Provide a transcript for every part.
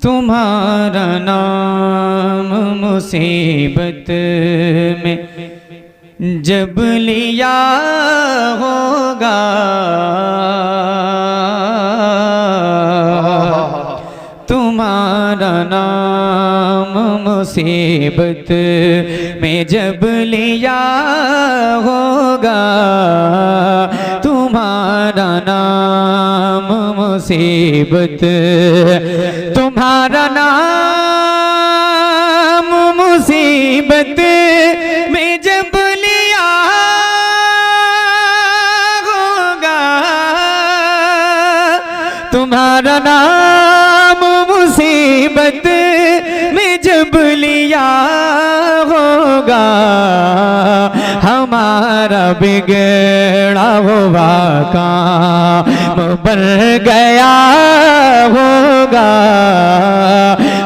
तुम्हारा नाम मुसीबत में जब लिया होगा, तुम्हारा नाम मुसीबत में जब लिया होगा, तुम्हारा नाम मुसीबत, तुम्हारा नाम मुसीबत में जब लिया होगा, तुम्हारा नाम मुसीबत में जब लिया होगा, हमारा बिगड़ा हुआ काम बन गया होगा,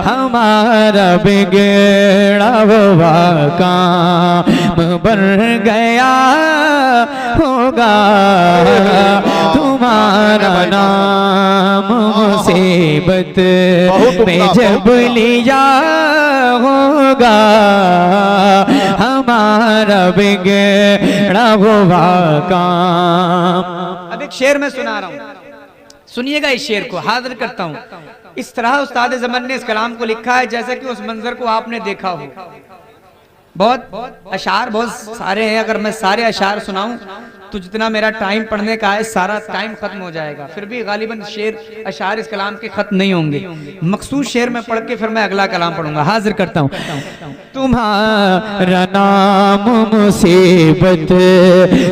हमारा बिगड़ा हुआ काम बन गया होगा, तुम्हारा नाम मुसीबत में जब लिया होगा, हमारा बिगड़ा हुआ काम। अब एक शेर मैं सुना रहा हूँ, सुनिएगा इस शेर को, हाजिर करता हूँ। इस तरह उस्ताद ज़मान ने इस कलाम को लिखा है जैसा कि उस मंजर को आपने देखा हो। बहुत अशार बहुत सारे हैं, अगर मैं सारे अशार सुनाऊं तो जितना मेरा टाइम पढ़ने का है सारा टाइम खत्म हो जाएगा। फिर भी गालिबन शेर अशार इस कलाम के खत्म नहीं होंगे। मखसूस शेर में पढ़ के फिर मैं अगला कलाम पढ़ूंगा। हाजिर करता हूँ। तुम्हारा नाम मुसीबत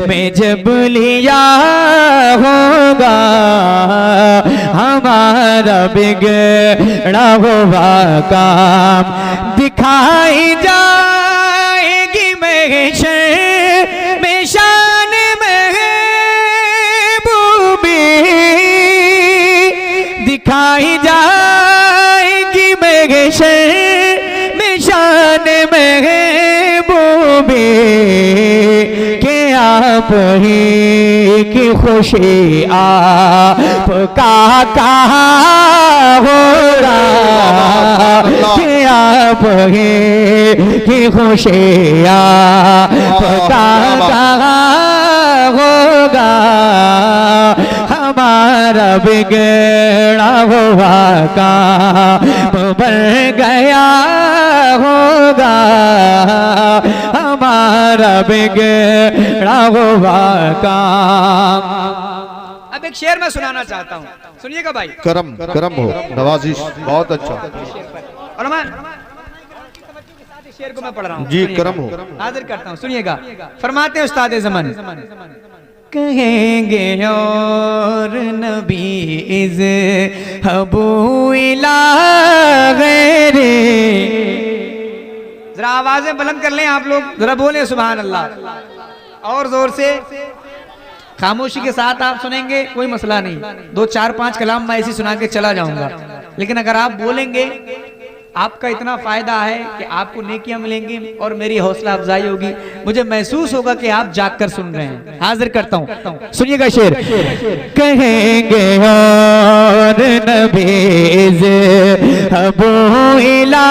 में जब लिया होगा, हमारा बिगड़ा हुआ काम दिखाई जाएगी महशर में शान महबूबी, दिखाई जाएगी महशर में शान महबूबी, के आप ही की खुशी आपका कहाँ होगा, कि आप ही की खुशी आपका कहाँ होगा, हमारा बिगड़ा हुआ काम बन गया होगा, हमारा बिगड़ा हुआ काम। अब एक शेर मैं सुनाना चाहता हूँ, सुनिएगा भाई। करम करम हो, नवाजिश बहुत अच्छा। और मैं शेर को मैं पढ़ रहा हूँ जी, करम हो। हाजिर करता हूँ, सुनिएगा। फरमाते हैं उस्ताद ज़मान, कहेंगे और नबी इज़ हबू इला गैरे। जरा आवाजें बुलंद कर लें आप लोग, जरा बोले सुभान अल्लाह और जोर से। खामोशी के साथ आप सुनेंगे कोई मसला नहीं, 2 4 5 कलाम मैं ऐसे सुना के चला जाऊंगा, लेकिन अगर आप बोलेंगे आपका इतना फायदा है कि आपको नेकियां मिलेंगी और मेरी हौसला अफजाई होगी, मुझे महसूस होगा कि आप जागकर सुन रहे हैं। हाजिर करता हूँ, सुनिएगा शेर। कहेंगे और नबीज़ हबू इला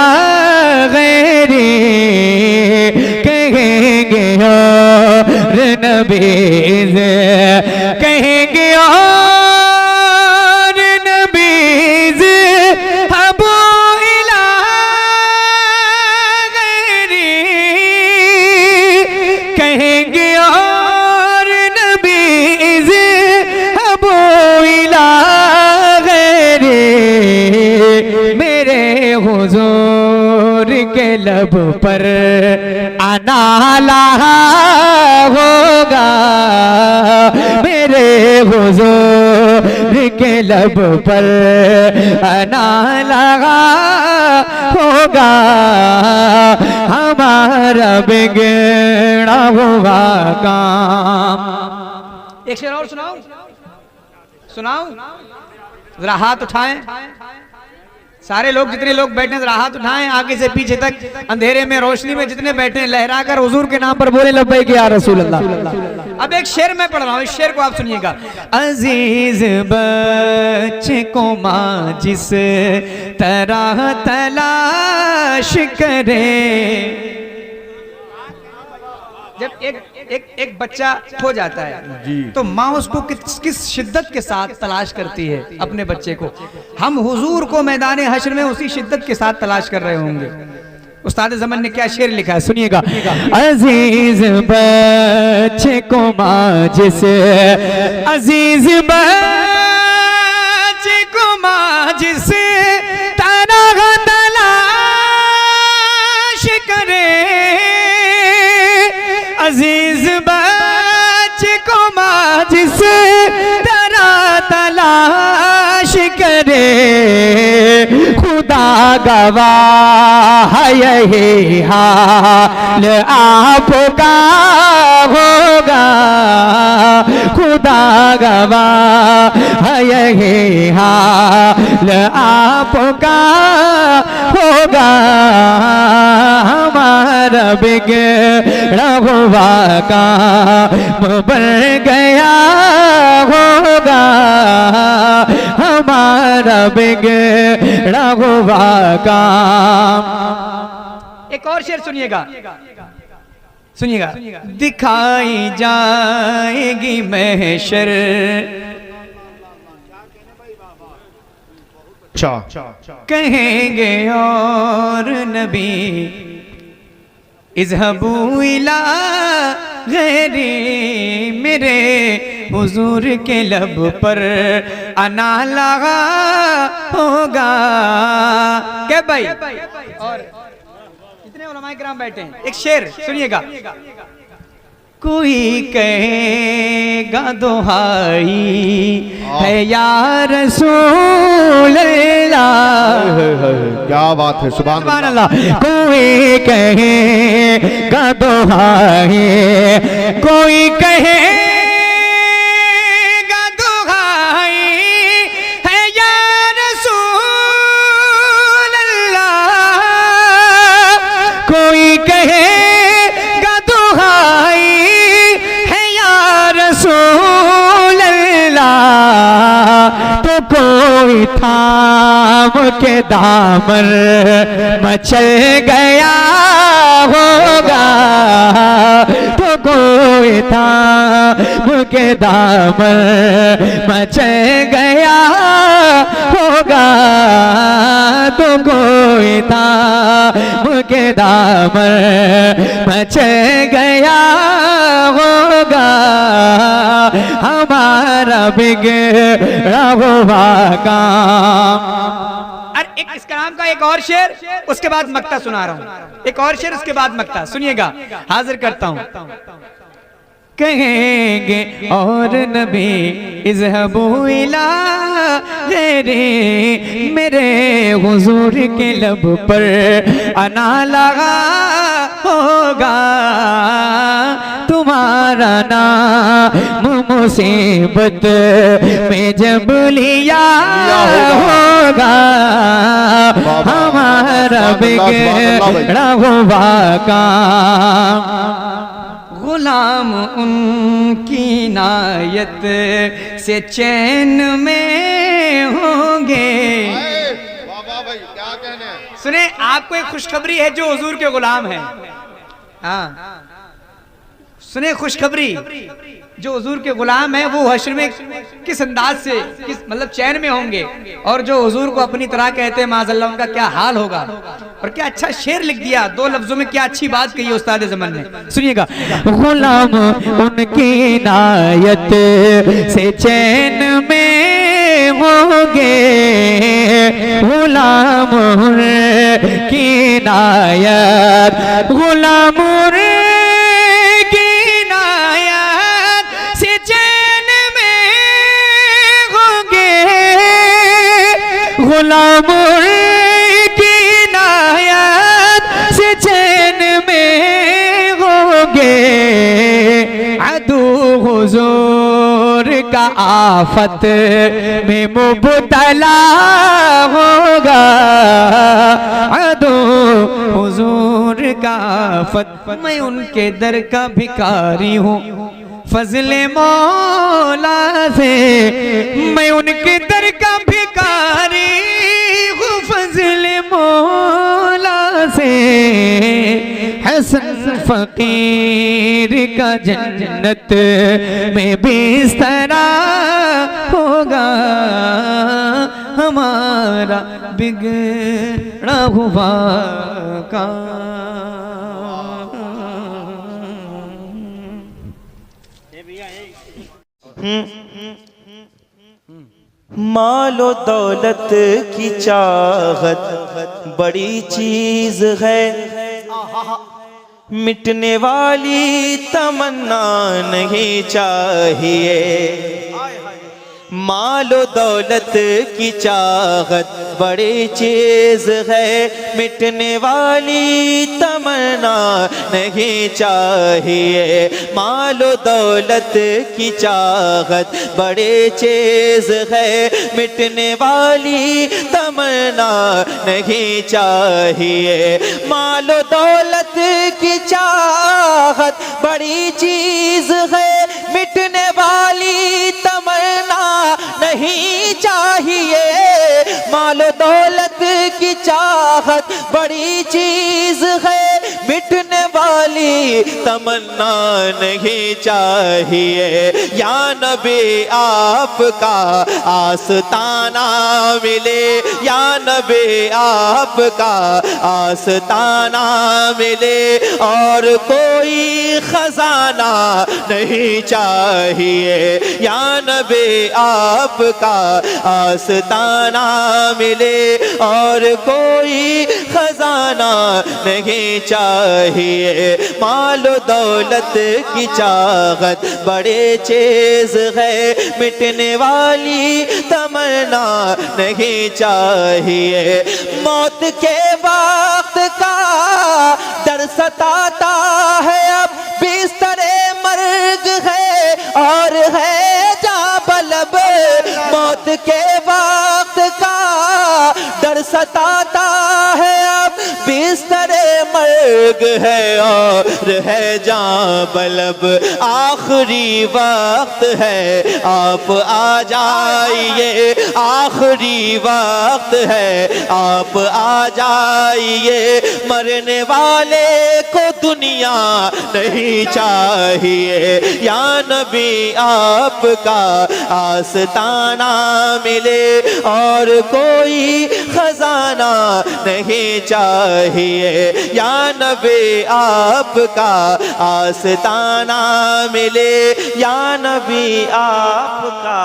गैरी, कहेंगे और नबीज़, कहेंगे और नबीज़ हबू कहेंगे और नबीज़ हबू इला गैरे, मेरे हुजूर के लब पर आना लगा होगा, मेरे हुजूर के लब पर आना लगा होगा, हमारा बिगड़ा हुआ काम। एक शेर और सुनाओ, सुनाओ जरा, हाथ उठाएं सारे लोग, जितने लोग बैठे जरा हाथ उठाएं, आगे से पीछे तक, अंधेरे में रोशनी में जितने बैठे, लहरा कर हुजूर के नाम पर बोले लब्बैक या रसूल अल्लाह। अब एक शेर मैं पढ़ रहा हूँ, इस शेर को आप सुनिएगा। अजीज बच्चे को माँ जिस तरह तलाश करे, जब एक बच्चा खो जाता है तो माँ उसको किस शिद्दत के साथ तलाश करती है अपने बच्चे को। हम हुजूर को मैदान हश्र में उसी शिद्दत के साथ तलाश कर रहे होंगे। उस्ताद ज़मान ने क्या शेर लिखा है, सुनिएगा। अजीज बच्चे को माँ जिस, अजीज बच्चे को माँ जिस तरह तलाश करे, अजीज बच्चे को माँ जिस तरह तलाश करे, खुदा गवाह यही हाल आपका होगा, खुदा गवाह यही हाल आपका होगा। हमारा बिगड़ा हुआ काम बन गया होगा, हमारा बिगड़ा हुआ काम। एक और शेर सुनिएगा, सुनिएगा। दिखाई जाएगी महशर, कहेंगे और नबी इज़हबू इला गैरी, मेरे हुजूर के लब पर अना लगा होगा। क्या भाई, और इतने उलमाए किराम बैठे हैं, एक शेर सुनिएगा। कोई कहेगा दुहाई है या रसूल अल्लाह, क्या बात है, सुभान अल्लाह। कोई कहेगा दुहाई, कोई कहेगा दुहाई है या रसूल अल्लाह, कोई कहेगा दुहाई रसूल अल्लाह, तो कोई थाम के दामन मचल गया होगा, तो कोई थाम के दामन मचल गया होगा, तो कोई थाम के दामन मचल गया होगा, हमारा बिगड़ा हुआ काम। और एक इस कलाम का एक और शेर, उसके बाद मक्ता सुना रहा हूं। एक और शेर उसके बाद मक्ता सुनिएगा, हाजिर करता हूं। कहेंगे और नबी इज़हबू इला गैरी, मेरे हुजूर के लब पर अना लगा होगा, तुम्हारा नाम मुसीबत में जब लिया होगा, हमारा बिगड़ा हुआ काम। गुलाम उनकी नायत से चैन में होंगे। सुने, आपको एक खुशखबरी है जो हुजूर के गुलाम हैं। हाँ सुने, खुशखबरी, जो हुजूर के गुलाम है वो हश्र में किस अंदाज से, किस मतलब चैन में होंगे, और जो हुजूर को अपनी तरह कहते हैं माज़अल्लाह, उनका क्या हाल होगा। और क्या अच्छा शेर लिख दिया, दो लफ्जों में क्या अच्छी बात कही है उस्ताद ज़मान ने, सुनिएगा। गुलाम उनकी नायत से चैन में होंगे, गुलाम उनकी नायत, गुलाम गुलाम की नायत से चैन में होंगे, अदू हुजूर का आफत में मुब्तला होगा, अदू हुजूर का आफत, मैं उनके दर का भिखारी हूँ, फजले मौला से, मैं उनके दर का भिखारी हूँ फजले मौला से। हसन फकीर का जन्नत में बिस्तरा होगा, हमारा बिगड़ा हुआ काम। मालो दौलत की चाहत बड़ी चीज है, मिटने वाली तमन्ना नहीं चाहिए। मालो दौलत की चाहत बड़ी चीज है, मिटने वाली तमन्ना नहीं चाहिए। मालो दौलत की चाहत बड़ी चीज है, मिटने वाली तमन्ना नहीं चाहिए। मालो दौलत की चाहत बड़ी चीज है, मिटने वाली तमन्ना नहीं चाहिए। मालो दौलत की चाहत बड़ी चीज है, मिटने वाली तमन्ना नहीं चाहिए। या नबी आपका आस्ताना मिले, या नबी आपका आस्ताना मिले, और कोई खजाना नहीं चाहिए। या नबी आपका आस्ताना मिले, और कोई खजाना नहीं चाहिए। मालो दौलत की चाहत बड़े चीज है, मिटने वाली तमन्ना नहीं चाहिए। मौत के वक्त का डर सताता है, अब बिस्तरे मर्ग है और है जाबलब। मौत के वक्त का डर सताता है, अब बिस्तरे मर्ग है और है जाबलब। आखिरी वक्त है आप आ जाइए, आखिरी वक्त है आप आ जाइए। मरने वाले को दुनिया नहीं चाहिए। या नबी आपका आस्ताना मिले, और कोई खजाना नहीं चाहिए। या नबी आपका आस्ताना मिले, या नबी आपका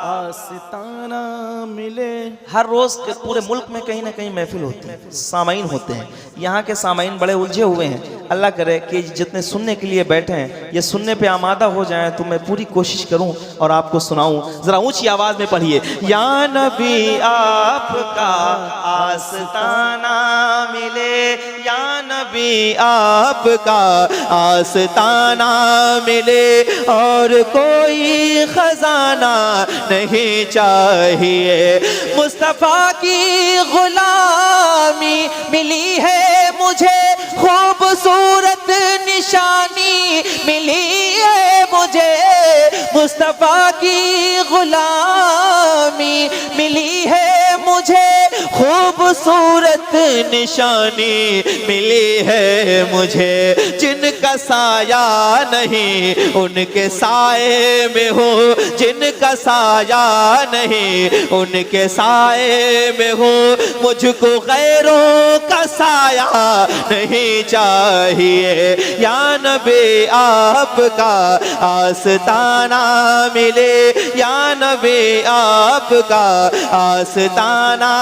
आस्ताना मिले। हर रोज के पूरे मुल्क में कहीं ना कहीं महफिल होती है, सामाईन होते हैं। यहाँ के सामाईन बड़े उलझे हुए हैं। अल्लाह करे कि जितने सुनने के लिए बैठे हैं ये सुनने पे आमादा हो जाएं, तो मैं पूरी कोशिश करूं और आपको सुनाऊं। जरा ऊंची आवाज में पढ़िए। या नबी आपका आस्ताना मिले, या नबी आपका आस्ताना मिले, और कोई खजाना नहीं चाहिए। मुस्तफा की गुलामी मिली है मुझे, खूबसूरत निशानी मिली है मुझे। मुस्तफा की गुलामी मिली है मुझे, खूबसूरत निशानी मिली है मुझे। जिनका साया नहीं उनके साए में हो, जिनका साया नहीं उनके साए में हो। मुझको गैरों का साया नहीं चाहिए। या नबी आपका आस्ताना मिले, या नबी आपका आस्ताना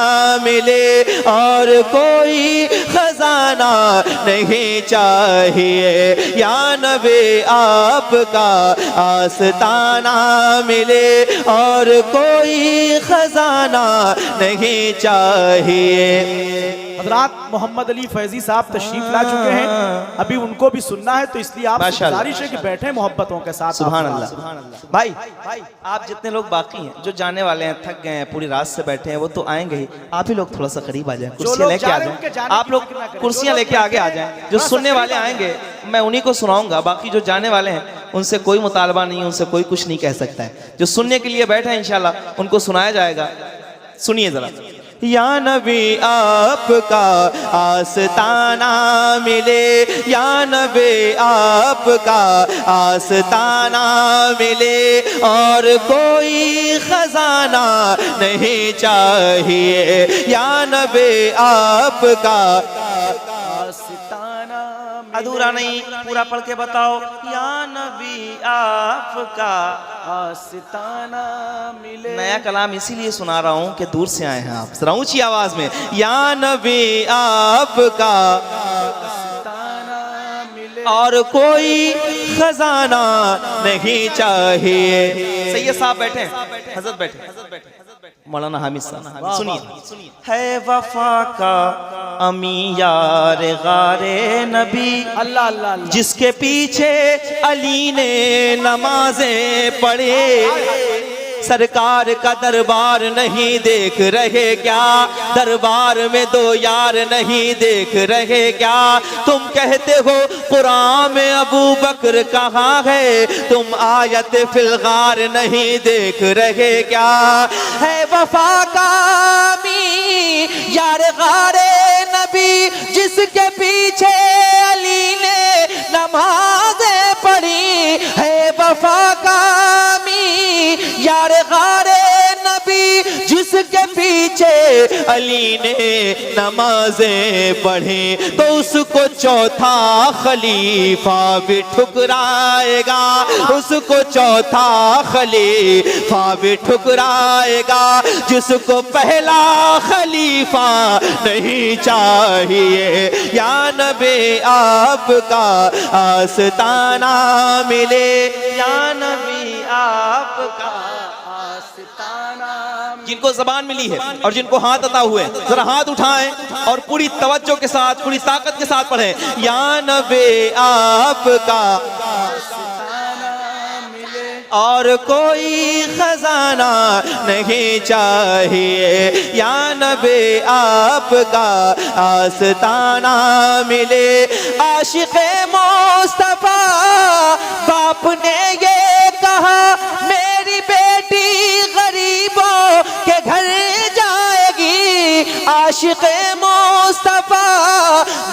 मिले, और कोई खजाना नहीं चाहिए। या नबी आपका आस्ताना मिले, और कोई खजाना नहीं चाहिए। हज़रात मोहम्मद अली फैजी साहब तशरीफ ला चुके हैं, अभी उनको भी सुनना है, तो इसलिए आप गुजारिश है कि बैठे मोहब्बतों के साथ। सुभान अल्लाह। भाई आप जितने लोग बाकी हैं, जो जाने वाले हैं, थक गए हैं, पूरी रात से बैठे हैं, वो तो आएंगे ही। आप ही लोग थोड़ा सा करीब आ जाए, कुर्सियां लेके आ जाए। आप लोग कुर्सियां लेके आगे आ जाए। जो सुनने वाले आएंगे मैं उन्हीं को सुनाऊंगा, बाकी जो जाने वाले हैं उनसे कोई मुतालबा नहीं, उनसे कोई कुछ नहीं कह सकता है। जो सुनने के लिए बैठे हैं इंशाल्लाह उनको सुनाया जाएगा। सुनिए जरा। या नबी आपका आस्ताना मिले, या नबी आपका आस्ताना मिले, और कोई खजाना नहीं चाहिए। या नबी आपका आस्ताना अधूरा नहीं, पूरा पढ़ के बताओ। या नबी आपका आस्ताना मिले। नया कलाम इसीलिए सुना रहा हूँ कि दूर से आए हैं आप, जरा ऊंची आवाज में। या नबी आपका आस्ताना मिले, और कोई खजाना नहीं चाहिए। सैयद साहब बैठे हैं, हजरत बैठे, मौलाना हामिद साहब सुनिए। है वफा का अमी यार गारे नबी, अल्लाह अल्लाह अल्लाह। जिसके पीछे अली ने नमाजें पढ़े। सरकार का दरबार नहीं देख रहे क्या? दरबार में दो यार नहीं देख रहे क्या? तुम कहते हो कुरान में अबू बकर कहाँ है, तुम आयत फिलगार नहीं देख रहे क्या? है वफा का अमी यार गारे नबी, जिसके पीछे अली ने नमाजें पढ़ी। है वफा का अमी यार गारे नबी, जिसके पीछे अली ने नमाजें पढ़ी। तो उसको चौथा खलीफा भी ठुकराएगा, उसको चौथा खलीफा भी ठुकराएगा, जिसको पहला खलीफा नहीं चाहिए। या नबी आपका आस्ताना मिले, या नबी आपका जिनको जबान मिली है और जिनको हाथ अता हुए, जरा हाथ उठाएं और पूरी तवज्जो के साथ, पूरी ताकत के साथ पढ़ें। या नबी आपका और कोई खजाना नहीं चाहिए। या नबी आपका आस्ताना मिले। आशिक़े मुस्तफा बाप ने ये कहा, मेरी बेटी गरीबों के घर जाएगी। आशिक़े मुस्तफा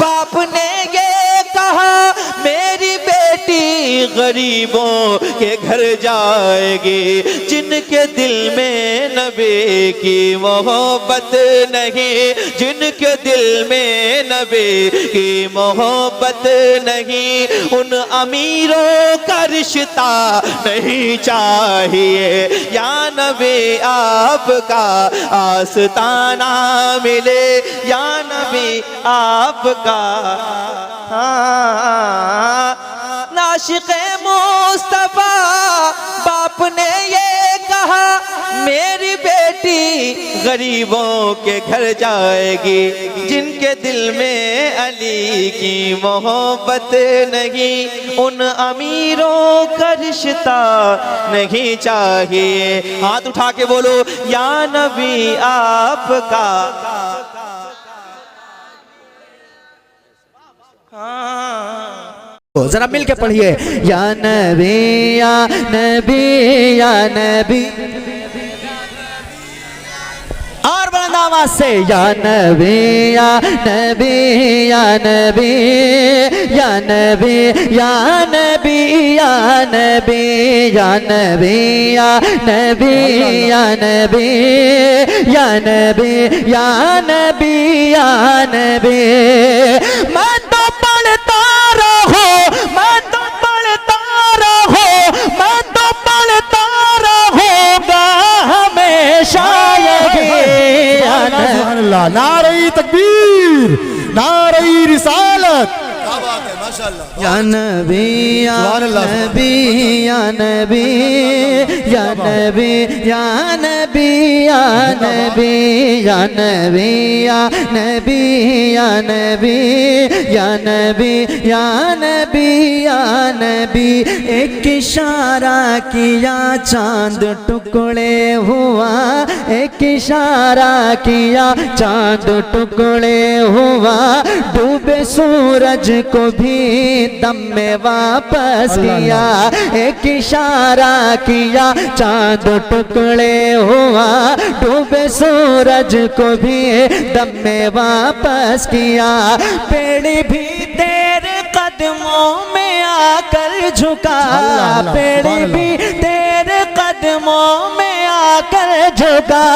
बाप ने ये कहा, मेरी बेटी गरीबों के घर जाएगी। जिनके दिल में नबी की मोहब्बत नहीं, जिनके दिल में नबी की मोहब्बत नहीं, उन अमीरों का रिश्ता नहीं चाहिए। या नबी आपका आस्ताना मिले, या नबी आपका आशिक़े मुस्तफा बाप ने ये कहा, मेरी बेटी गरीबों के घर जाएगी। जिनके दिल में अली की मोहब्बत नहीं, उन अमीरों का रिश्ता नहीं चाहिए। हाथ उठा के बोलो, या नबी आपका जरा मिल के पढ़िए। या नबी या नबी या नबी, और बुलंद आवाज से। या नबी या नबी या नबी या नबी या नबी या नबी या नबी या नबी या नबी या नबी या नबी या नबी। मैं तो पढ़ता रहो, मैं तो पढ़ता रहो, मैं तो पढ़ता रहूंगा हमेशा नारे तकबीर, नारे रिसालत। क्या बात है, माशाअल्लाह। या नबी या नबी या नबी या नबी या नबी या नबी या नबी या नबी या नबी या नबी या नबी या नबी। एक इशारा किया चांद टुकड़े हुआ, एक इशारा किया चांद टुकड़े हुआ। डूबे सूरज को भी दम में वापस किया, एक इशारा किया चांद टुकड़े हुआ, डूबे सूरज को भी दम में वापस किया। पेड़ भी तेरे कदमों में आकर झुका, पेड़ भी तेरे कदमों में आकर झुका।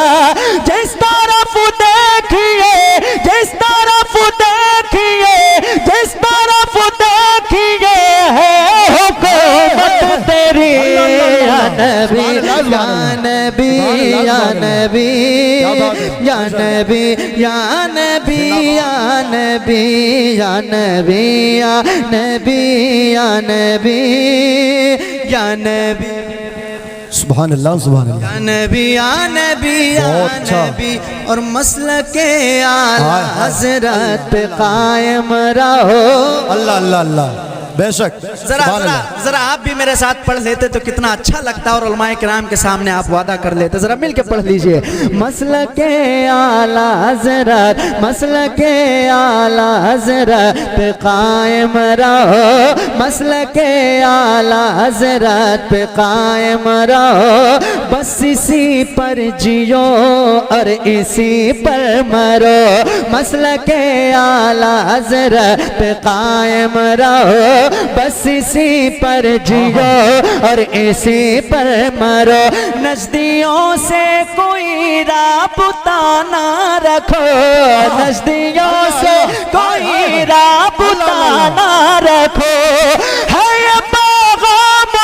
जिस तरफ देखिए, जिस तरफ देखिए, जिस तरफ देखिए है हुकूमत तेरी। या नबी या नबी या नबी या नबी या नबी या नबी या नबी या नबी या नबी या नबी। सुभान अल्लाह सुभान अल्लाह। या नबी या नबी या नबी और मसलके आला हजरत पे कायम रहो। अल्लाह अल्लाह अल्लाह बेशक। जरा जरा जरा आप भी मेरे साथ पढ़ लेते तो कितना अच्छा लगता और उलमाए किराम के सामने आप वादा कर लेते। जरा मिल के पढ़ लीजिए। मसलके आला हजरत, मसलके आला हजरत पे कायम रहो, मसलके आला हजरत पे कायम रहो। बस इसी पर जियो और इसी पर मरो, मसलके आला हजरत पे कायम रहो, बस इसी पर जियो और इसी पर मरो। नजदियों से कोई राबता ना रखो, नजदियों से कोई राबता ना रखो। है ये पैगाम,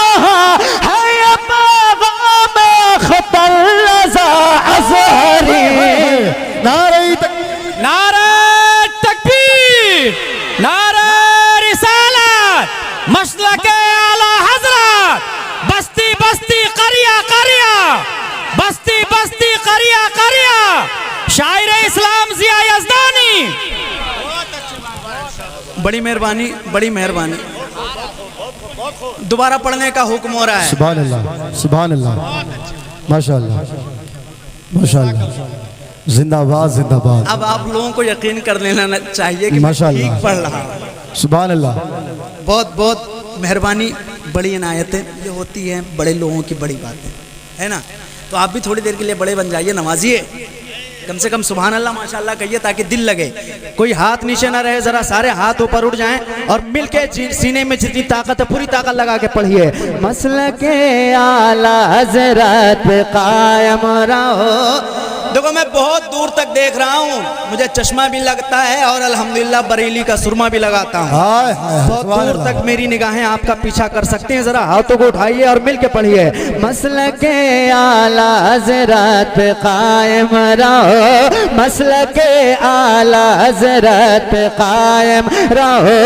है ये पैगाम खतर रज़ा अज़हरी। नारे नारा तकबीर, नारा रिसालत, मसलके आला हजरत, बस्ती बस्ती करिया करिया, बस्ती बस्ती करिया करिया, शायर इस्लाम जिया यज़दानी। बड़ी मेहरबानी, बड़ी मेहरबानी। दोबारा पढ़ने का हुक्म हो रहा है। सुभान अल्लाह सुभान अल्लाह माशाअल्लाह माशाअल्लाह। जिंदाबाद जिंदाबाद। अब आप लोगों को यकीन कर लेना चाहिए कि मैं माशाअल्लाह ठीक पढ़ रहा हूँ। सुभान अल्लाह। बहुत बहुत मेहरबानी, बड़ी इनायतें ये होती हैं, बड़े लोगों की बड़ी बातें है ना। तो आप भी थोड़ी देर के लिए बड़े बन जाइए, नवाजिए, कम से कम सुभान अल्लाह माशाअल्लाह कहिए ताकि दिल लगे। कोई हाथ नीचे ना रहे, जरा सारे हाथ ऊपर उठ जाएं और मिलके सीने में जितनी ताकत है पूरी ताकत लगा के पढ़िए। मसलके आला हजरत पे कायम रहो। देखो मैं बहुत दूर तक देख रहा हूँ, मुझे चश्मा भी लगता है और अल्हम्दुलिल्लाह बरेली का सुरमा भी लगाता हूँ। बहुत दूर तक मेरी निगाहें आपका पीछा कर सकते हैं। जरा हाथों को उठाइए और मिल के पढ़िए। मसलके आला हजरत पे कायम रहो, मसलके आला हजरत पे कायम रहो,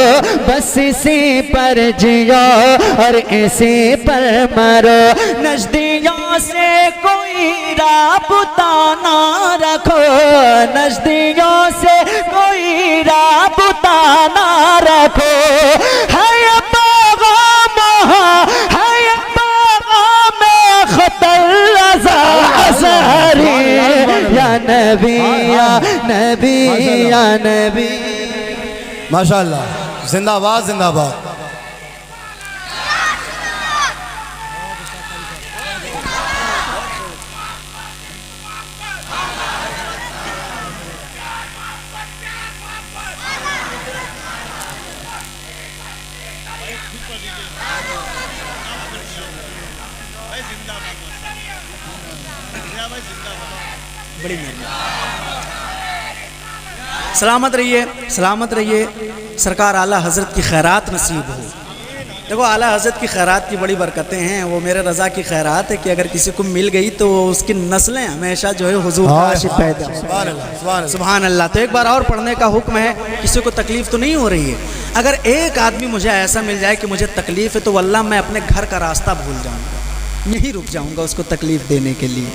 बस इसी पर जियो और इसी पर मरो। नजदियों से कोई राबता ना रखो, नजदियों से कोई राबता ना रखो। है ये पैगाम, है ये पैगाम खतर रज़ा अज़हरी। या नबी या नबी या नबी। माशाअल्लाह जिंदाबाद जिंदाबाद। बड़ी सलामत रहिए, सलामत रहिए। सरकार आला हजरत की खैरात नसीब हो। देखो आला हजरत की खैरात की बड़ी बरकतें हैं। वो मेरे रज़ा की खैरात है कि अगर किसी को मिल गई तो उसकी नस्लें हमेशा जो है हुजूर का आशिक पैदा हो। सुभान अल्लाह। तो एक बार और पढ़ने का हुक्म है। किसी को तकलीफ़ तो नहीं हो रही है? अगर एक आदमी मुझे ऐसा मिल जाए कि मुझे तकलीफ़ है तो वल्लाह मैं अपने घर का रास्ता भूल जाऊँगा, यहीं रुक जाऊँगा उसको तकलीफ़ देने के लिए।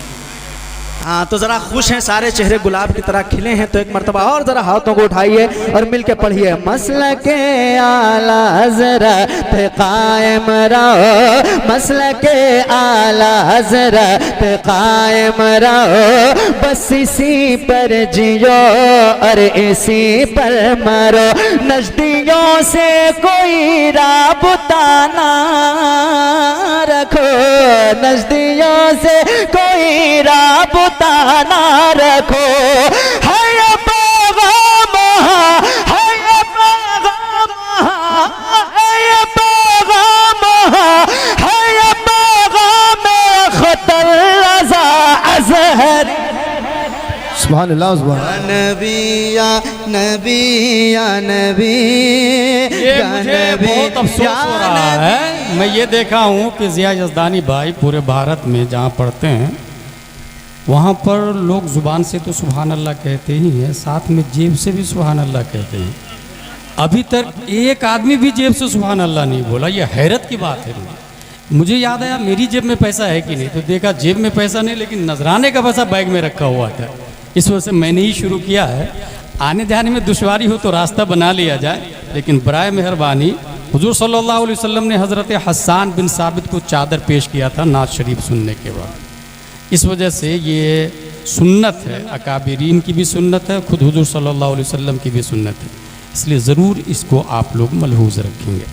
हाँ, तो जरा खुश हैं, सारे चेहरे गुलाब की तरह खिले हैं, तो एक मर्तबा और जरा हाथों को उठाइए और मिलके पढ़िए। मसलके आला हज़रत कायम रहो, मसलके आला हज़रत कायम रहो, बस इसी पर जियो और इसी पर मरो, नजदियों से कोई राबता ना रखो, नजदियों से कोई राबता ना रखो, है ये पैगाम, है ये पैगाम, है ये पैगाम, है ये पैगाम खतर रज़ा अज़हर। सुभान अल्लाह सुभान अल्लाह। नबी या नबी या नबी, ये मुझे बहुत अफसोस हो रहा है। मैं ये देखा हूँ कि ज़िया यज़दानी भाई पूरे भारत में जहाँ पढ़ते हैं वहाँ पर लोग ज़ुबान से तो सुभान अल्लाह कहते ही हैं, साथ में जेब से भी सुभान अल्लाह कहते हैं। अभी तक एक आदमी भी जेब से सुभान अल्लाह नहीं बोला, ये हैरत की बात है। मुझे याद आया मेरी जेब में पैसा है कि नहीं, तो देखा जेब में पैसा नहीं, लेकिन नजराने का पैसा बैग में रखा हुआ था। इस वजह से मैंने ही शुरू किया है। आने जाने में दुश्वारी हो तो रास्ता बना लिया जाए, लेकिन बराए मेहरबानी हुजूर सल्लल्लाहु अलैहि वसल्लम ने हज़रत हस्सान बिन साबित को चादर पेश किया था नात शरीफ सुनने के बाद। इस वजह से ये सुन्नत है, अकाबिरीन की भी सुन्नत है, खुद हुजूर सल्लल्लाहु अलैहि वसल्लम की भी सुन्नत है, इसलिए ज़रूर इसको आप लोग मलहूज़ रखेंगे।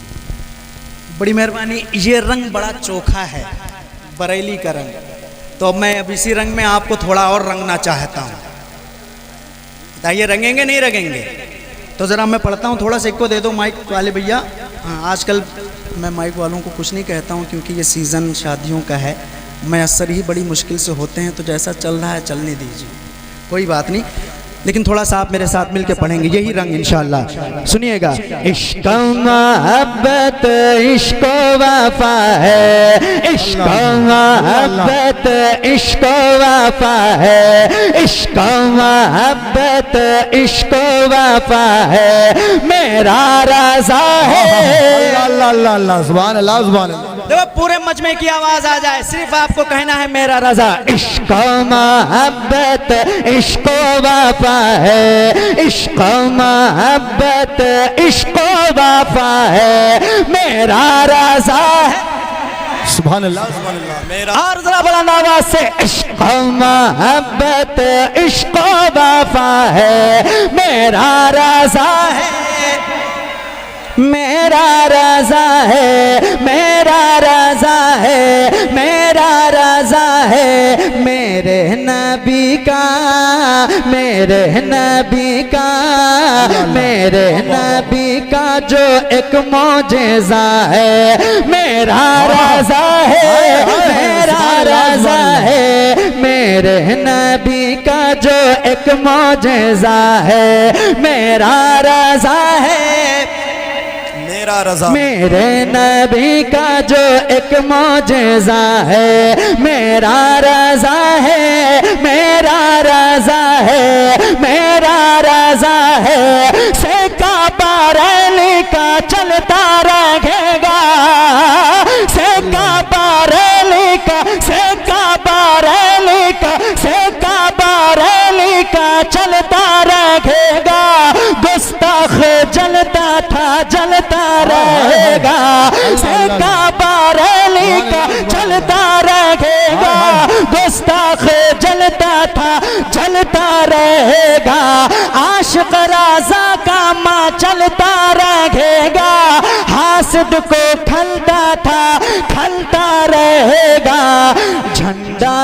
बड़ी मेहरबानी। ये रंग बड़ा चोखा है, बरेली का रंग, तो मैं अब इसी रंग में आपको थोड़ा और रंगना चाहता हूँ। बताइए रंगेंगे नहीं रंगेंगे? तो ज़रा मैं पढ़ता हूँ, थोड़ा सा इनको दे दो माइक वाले भैया। हाँ, आजकल मैं माइक वालों को कुछ नहीं कहता हूँ क्योंकि ये सीज़न शादियों का है, मैसर ही बड़ी मुश्किल से होते हैं, तो जैसा चल रहा है चलने दीजिए, कोई बात नहीं। लेकिन थोड़ा सा आप मेरे साथ मिलकर पढ़ेंगे यही रंग इंशाअल्लाह। सुनिएगा। इश्क मोहब्बत इश्क वफा है, इश्क मोहब्बत इश्क वफा है, इश्क मोहब्बत इश्क वफा है, मेरा रज़ा है। अल्लाह अल्लाह अल्लाह सुभान अल्लाह सुभान अल्लाह। देखो पूरे मजमे की आवाज आ जाए, सिर्फ आपको कहना है मेरा रज़ा। इश्क मोहब्बत इश्क वफा है, इश्क मोहब्बत इश्क वफा है, मेरा रज़ा है। सुभान अल्लाह सुभान अल्लाह। मेरा और जरा बुलंद आवाज से इश्क मोहब्बत इश्क वफा है, मेरा रज़ा है, मेरा रज़ा है, मेरा रज़ा है, मेरा रज़ा है, मेरे नबी का, मेरे नबी का, मेरे नबी का जो एक मौजज़ा है, मेरा रज़ा है, मेरा रज़ा है, मेरे नबी का जो एक मौजज़ा है, मेरा रज़ा है, मेरा रज़ा, मेरे नबी का जो एक मौजज़ा है, मेरा रज़ा है, मेरा रज़ा है, मेरा रज़ा है, सेका बारेली का चलता रहेगा, सेका बारेली का, सेका बारेली का, सेका बारेली का चलता रहेगा, गुस्ताख जलता था जलता रहेगा, सेका बारेली का चलता रहेगा, गुस्ताख जलता था जलता रहेगा, आशिक राजा का माँ चलता रहेगा, हासिद को खलता था खलता रहेगा, झंडा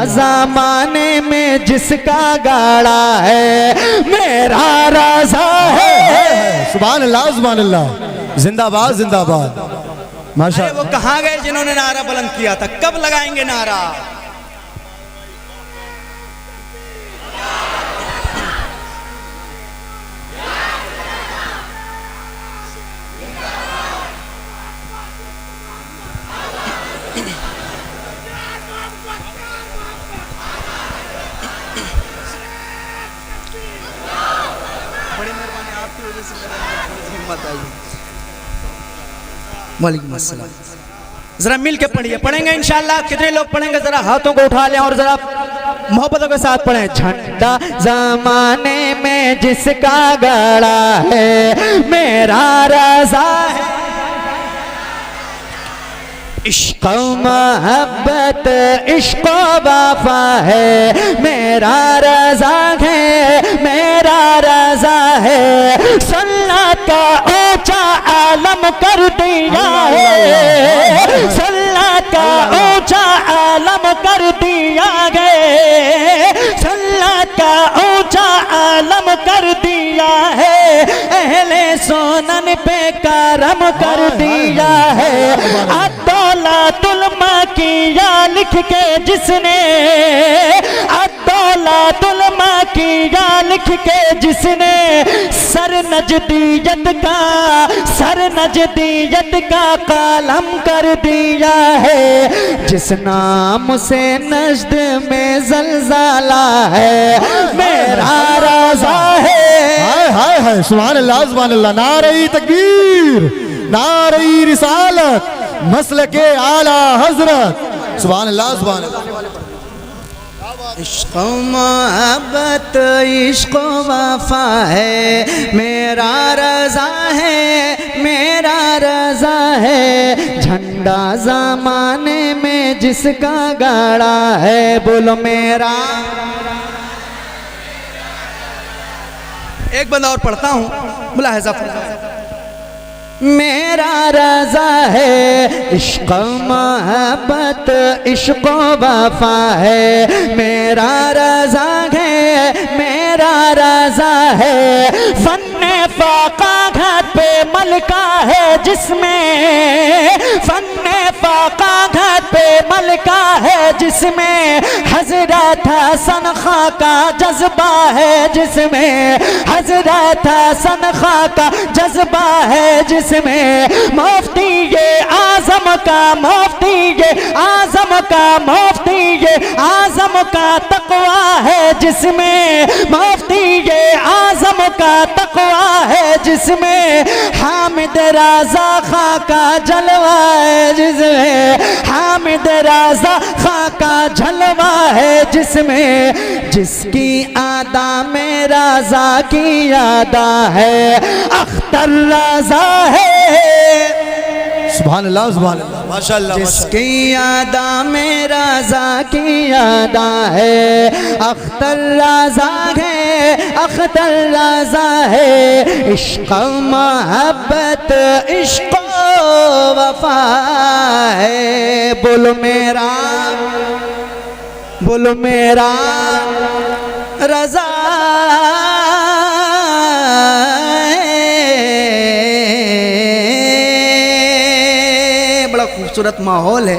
ज़माने में जिसका गाड़ा है, मेरा रज़ा है। सुभान अल्लाह सुभान अल्लाह। जिंदाबाद जिंदाबाद। अरे माशाअल्लाह। वो कहाँ गए जिन्होंने नारा बुलंद किया था? कब लगाएंगे नारा? बड़ी मेहरबानी आपकी वजह से मेरा हिम्मत आई। वालेकुम अस्सलाम। जरा मिल के पढ़िए, पढ़ेंगे इंशाल्लाह। कितने लोग पढ़ेंगे जरा हाथों को उठा लें और जरा मोहब्बतों के साथ पढ़ें। झंडा जमाने में जिसका गड़ा है मेरा रज़ा है, इश्क़ मोहब्बत इश्क़ वफ़ा है मेरा रज़ा है, मेरा रज़ा है। सल्लत का ऊंचा आलम कर दिया है, सल्लत का ऊंचा आलम कर दिया है, सल्लत का ऊंचा आलम कर दिया है। अहले सोनन पे करम कर दिया है। अदौलतुल मकिया लिख के जिसने, अदौलतुल मकिया लिख के जिसने सर नजदीयत का, सर नजदीयत का कालम कर दिया है। जिस नाम से नजद में ज़लज़ला है मेरा रज़ा है। हाय हाय हाय, सुभान अल्लाह सुभान अल्लाह। नारे तकबीर, नारे रिसालत, मसलके आला हजरत, सुभान अल्लाह सुभान अल्लाह। इश्क़ मोहब्बत इश्क़ वफ़ा है मेरा रज़ा है, मेरा रज़ा है। झंडा ज़माने में जिसका गाड़ा है, बोलो मेरा। एक बंदा और पढ़ता हूँ, मुलाहिज़ा फरमाएं। मेरा रज़ा है, इश्क़ मोहब्बत इश्क़ वफ़ा है मेरा रज़ा है, मेरा रज़ा है। फन्ने फाका घाट पे मलका है जिसमें, फन्ने फाका घाट पे मलका है जिसमें हज़रत हसन खां का जज्बा है, जिसमें हज़रत हसन खां का जज्बा है, जिसमें मुफ्ती ये आज़म का, मुफ्ती ये आज़म का, मुफ्ती ये आज़म का तक़वा है, जिसमें मुफ्ती ये आज़म का तक़वा है, जिसमें हामिद रज़ा खां का जलवा है, जिसमें हामिद रज़ा खां का जलवा है, जिसमें जिसकी आदा में रज़ा की यादा है अख्तर रज़ा है। सुभान अल्लाह सुभान अल्लाह, माशाअल्लाह। जिसकी यादा में रज़ा की यादा है अख्तर रज़ा है, अख्तर रज़ा है। इश्क़ मोहब्बत इश्क़ वफ़ा है, बोलो मेरा, बोलो मेरा रज़ा है। बड़ा खूबसूरत माहौल है।